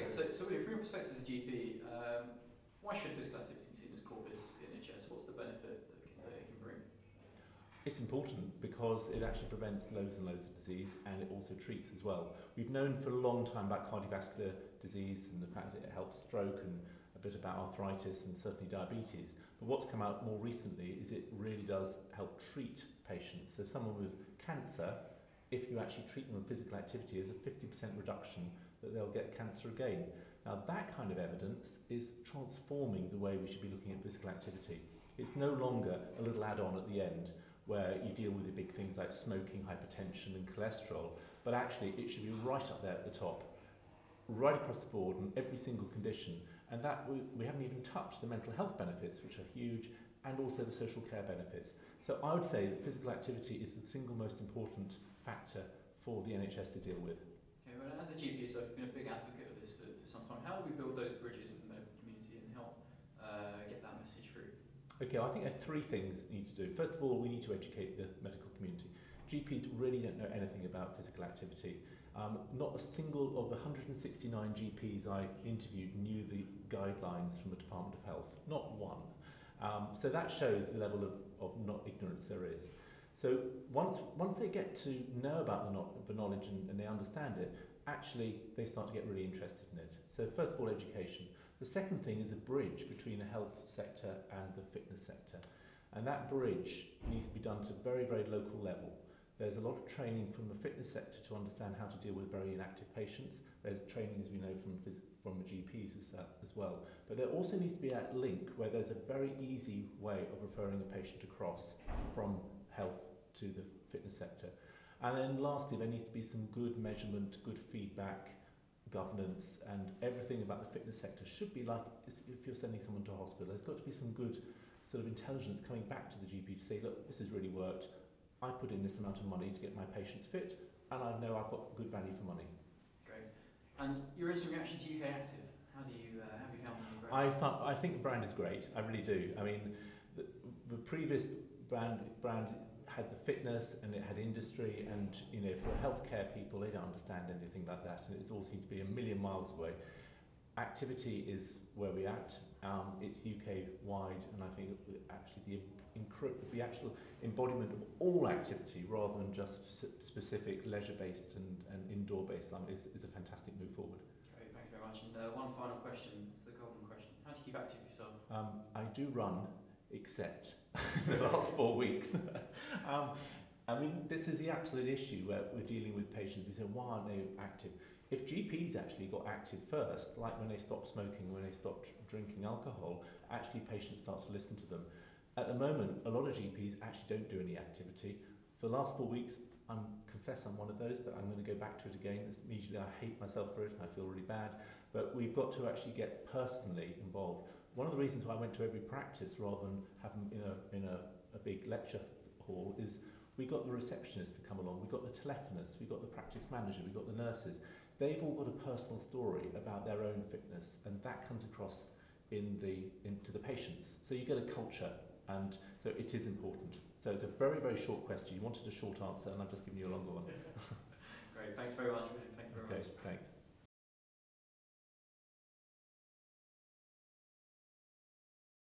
Okay, so William, from your perspective as a GP, why should physical activity be seen as core business for the NHS? What's the benefit that it can bring? It's important because it actually prevents loads and loads of disease, and it also treats as well. We've known for a long time about cardiovascular disease and the fact that it helps stroke and a bit about arthritis and certainly diabetes. But what's come out more recently is it really does help treat patients. So someone with cancer, if you actually treat them with physical activity, there's a 50% reduction that they'll get cancer again. Now that kind of evidence is transforming the way we should be looking at physical activity. It's no longer a little add-on at the end where you deal with the big things like smoking, hypertension and cholesterol, but actually it should be right up there at the top, right across the board in every single condition. And that we haven't even touched the mental health benefits, which are huge, and also the social care benefits. So I would say that physical activity is the single most important factor for the NHS to deal with. Okay, well, as a GP, so I've been a big advocate of this for some time. How do we build those bridges with the medical community and help get that message through? Okay, I think there are three things we need to do. First of all, we need to educate the medical community. GPs really don't know anything about physical activity. Not a single of the 169 GPs I interviewed knew the guidelines from the Department of Health, not one. So that shows the level of not ignorance there is. So once they get to know about the knowledge and they understand it, actually they start to get really interested in it. So first of all, education. The second thing is a bridge between the health sector and the fitness sector. And that bridge needs to be done to a very, very local level. There's a lot of training from the fitness sector to understand how to deal with very inactive patients. There's training, as we know, from the GPs as well. But there also needs to be that link where there's a very easy way of referring a patient across from health to the fitness sector. And then lastly, there needs to be some good measurement, good feedback, governance, and everything about the fitness sector should be like if you're sending someone to a hospital. There's got to be some good sort of intelligence coming back to the GP to say, look, this has really worked. I put in this amount of money to get my patients fit, and I know I've got good value for money. Great. And your instant reaction to ukactive, have you found the brand? I think the brand is great. I really do. I mean, the previous brand had the fitness and it had industry, and you know, for healthcare people, they don't understand anything like that, and it all seems to be a million miles away. Activity is where we're at. It's UK wide, and I think actually the actual embodiment of all activity rather than just specific leisure-based and indoor-based is a fantastic move forward. Great, thanks very much. And one final question, it's the golden question. How do you keep active yourself? I do run, except the last 4 weeks. I mean, this is the absolute issue where we're dealing with patients. We say, why aren't they active? If GPs actually got active first, like when they stopped smoking, when they stopped drinking alcohol, actually patients start to listen to them. At the moment, a lot of GPs actually don't do any activity. For the last 4 weeks, I confess I'm one of those, but I'm going to go back to it again. Immediately I hate myself for it and I feel really bad. But we've got to actually get personally involved. One of the reasons why I went to every practice rather than have them in a big lecture hall is we got the receptionist to come along, we got the telephonist, we got the practice manager, we got the nurses. They've all got a personal story about their own fitness, and that comes across into the patients. So you get a culture, and so it is important. So it's a very, very short question. You wanted a short answer, and I've just given you a longer one. Great, thanks very much. Thank you very much. Okay, thanks.